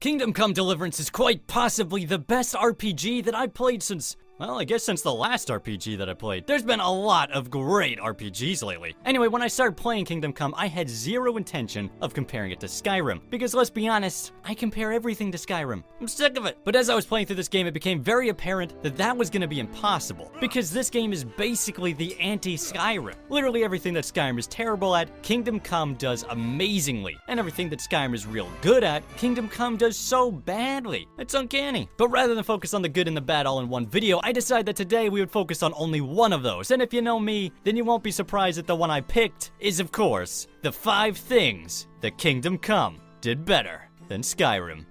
Kingdom Come Deliverance is quite possibly the best RPG that I've played since, well, I guess since the last RPG that I played. There's been a lot of great RPGs lately. Anyway, when I started playing Kingdom Come, I had zero intention of comparing it to Skyrim. Because let's be honest, I compare everything to Skyrim. I'm sick of it. But as I was playing through this game, it became very apparent that that was gonna be impossible. Because this game is basically the anti-Skyrim. Literally everything that Skyrim is terrible at, Kingdom Come does amazingly. And everything that Skyrim is real good at, Kingdom Come does so badly. It's uncanny. But rather than focus on the good and the bad all in one video, I decided that today we would focus on only one of those. And if you know me, then you won't be surprised that the one I picked is, of course, the 5 things that Kingdom Come did better than Skyrim.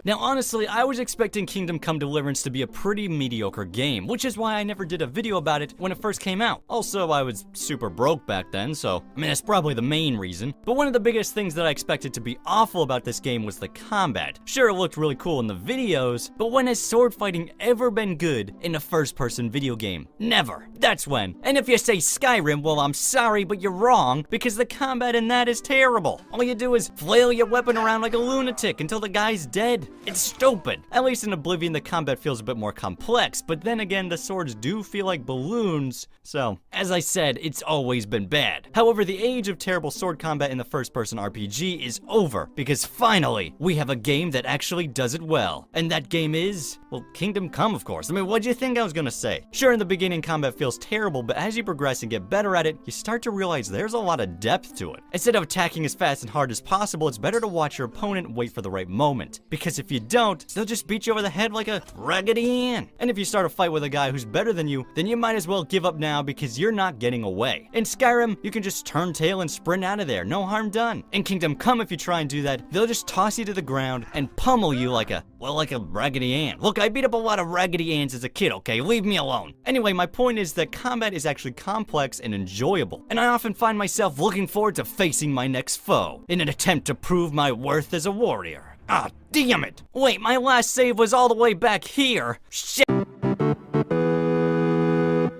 Now honestly, I was expecting Kingdom Come Deliverance to be a pretty mediocre game, which is why I never did a video about it when it first came out. Also, I was super broke back then, so, I mean, that's probably the main reason. But one of the biggest things that I expected to be awful about this game was the combat. Sure, it looked really cool in the videos, but when has sword fighting ever been good in a first-person video game? Never. That's when. And if you say Skyrim, well, I'm sorry, but you're wrong, because the combat in that is terrible. All you do is flail your weapon around like a lunatic until the guy's dead. It's stupid. At least in Oblivion, the combat feels a bit more complex, but then again, the swords do feel like balloons. So, as I said, it's always been bad. However, the age of terrible sword combat in the first-person RPG is over, because finally, we have a game that actually does it well. And that game is, well, Kingdom Come, of course. I mean, what'd you think I was gonna say? Sure, in the beginning, combat feels terrible, but as you progress and get better at it, you start to realize there's a lot of depth to it. Instead of attacking as fast and hard as possible, it's better to watch your opponent wait for the right moment. Because if you don't, they'll just beat you over the head like a Raggedy Ann. And if you start a fight with a guy who's better than you, then you might as well give up now because you're not getting away. In Skyrim, you can just turn tail and sprint out of there, no harm done. In Kingdom Come, if you try and do that, they'll just toss you to the ground and pummel you like a Raggedy Ann. Look, I beat up a lot of Raggedy Anns as a kid, okay? Leave me alone. Anyway, my point is that combat is actually complex and enjoyable, and I often find myself looking forward to facing my next foe in an attempt to prove my worth as a warrior. Ah, damn it! Wait, my last save was all the way back here. Shit!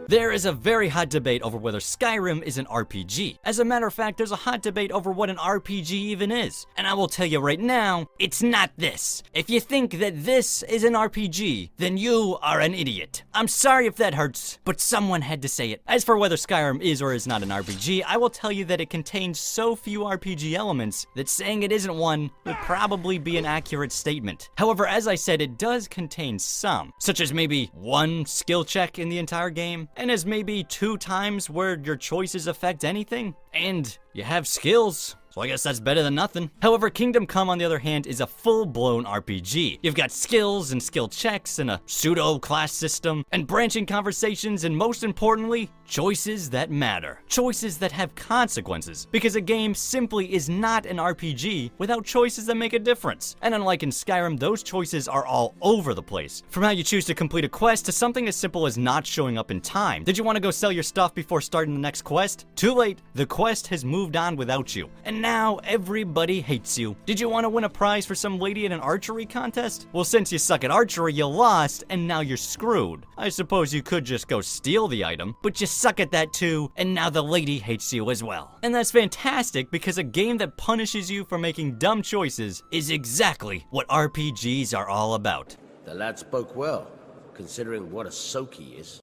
There is a very hot debate over whether Skyrim is an RPG. As a matter of fact, there's a hot debate over what an RPG even is. And I will tell you right now, it's not this. If you think that this is an RPG, then you are an idiot. I'm sorry if that hurts, but someone had to say it. As for whether Skyrim is or is not an RPG, I will tell you that it contains so few RPG elements that saying it isn't one would probably be an accurate statement. However, as I said, it does contain some, such as maybe one skill check in the entire game, and as maybe 2 times where your choices affect anything, and you have skills. So I guess that's better than nothing. However, Kingdom Come, on the other hand, is a full-blown RPG. You've got skills and skill checks and a pseudo-class system and branching conversations and, most importantly, choices that matter. Choices that have consequences. Because a game simply is not an RPG without choices that make a difference. And unlike in Skyrim, those choices are all over the place. From how you choose to complete a quest to something as simple as not showing up in time. Did you want to go sell your stuff before starting the next quest? Too late. The quest has moved on without you. And now everybody hates you. Did you want to win a prize for some lady in an archery contest? Well, since you suck at archery, you lost, and now you're screwed. I suppose you could just go steal the item, but you suck at that too, and now the lady hates you as well. And that's fantastic, because a game that punishes you for making dumb choices is exactly what RPGs are all about. The lad spoke well, considering what a soak he is.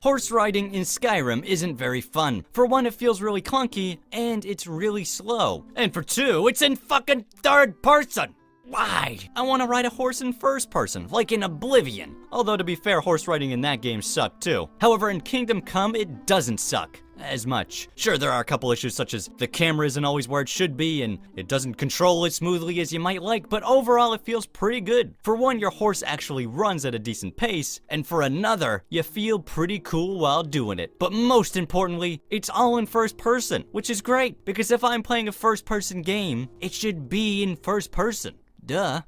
Horse riding in Skyrim isn't very fun. For one, it feels really clunky, and it's really slow. And for 2, it's in fucking 3rd person. Why? I want to ride a horse in 1st person, like in Oblivion. Although to be fair, horse riding in that game sucked too. However, in Kingdom Come, it doesn't suck as much. Sure, there are a couple issues such as the camera isn't always where it should be and it doesn't control as smoothly as you might like, but overall it feels pretty good. For one, your horse actually runs at a decent pace, and for another, you feel pretty cool while doing it. But most importantly, it's all in 1st person, which is great, because if I'm playing a 1st person game, it should be in 1st person. Duh.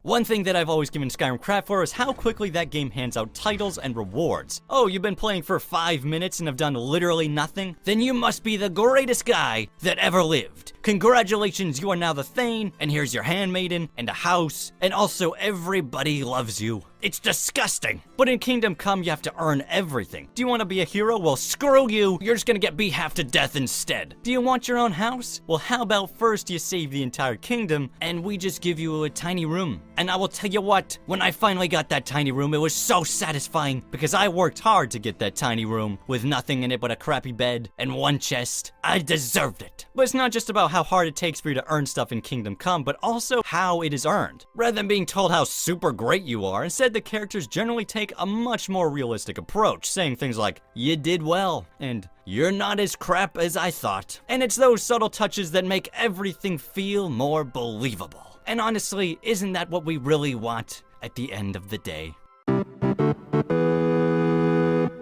One thing that I've always given Skyrim crap for is how quickly that game hands out titles and rewards. Oh, you've been playing for 5 minutes and have done literally nothing? Then you must be the greatest guy that ever lived. Congratulations, you are now the Thane, and here's your handmaiden, and a house, and also everybody loves you. It's disgusting. But in Kingdom Come, you have to earn everything. Do you want to be a hero? Well, screw you. You're just gonna get beat half to death instead. Do you want your own house? Well, how about first you save the entire kingdom, and we just give you a tiny room. And I will tell you what, when I finally got that tiny room, it was so satisfying, because I worked hard to get that tiny room, with nothing in it but a crappy bed and one chest. I deserved it. But it's not just about how hard it takes for you to earn stuff in Kingdom Come, but also how it is earned. Rather than being told how super great you are, instead the characters generally take a much more realistic approach, saying things like, "You did well," and "You're not as crap as I thought." And it's those subtle touches that make everything feel more believable. And honestly, isn't that what we really want at the end of the day?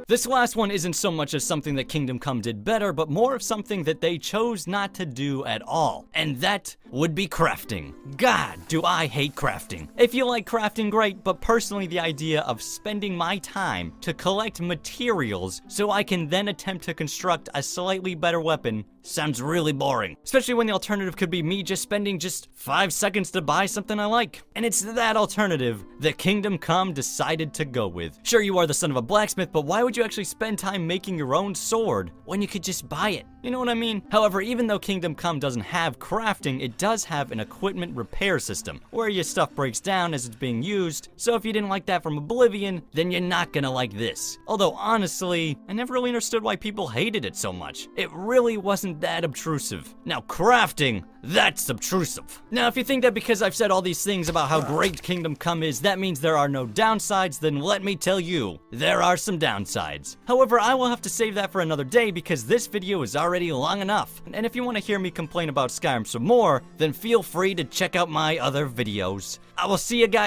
This last one isn't so much as something that Kingdom Come did better, but more of something that they chose not to do at all. And that would be crafting. God, do I hate crafting. If you like crafting, great, but personally the idea of spending my time to collect materials so I can then attempt to construct a slightly better weapon sounds really boring. Especially when the alternative could be me just spending just 5 seconds to buy something I like. And it's that alternative that Kingdom Come decided to go with. Sure, you are the son of a blacksmith, but why would you actually spend time making your own sword when you could just buy it? You know what I mean? However, even though Kingdom Come doesn't have crafting, it does have an equipment repair system, where your stuff breaks down as it's being used, so if you didn't like that from Oblivion, then you're not gonna like this. Although honestly, I never really understood why people hated it so much. It really wasn't that obtrusive. Now crafting, that's obtrusive. Now if you think that because I've said all these things about how great Kingdom Come is, that means there are no downsides, then let me tell you, there are some downsides. However, I will have to save that for another day because this video is already long enough. And if you want to hear me complain about Skyrim some more, then feel free to check out my other videos. I will see you guys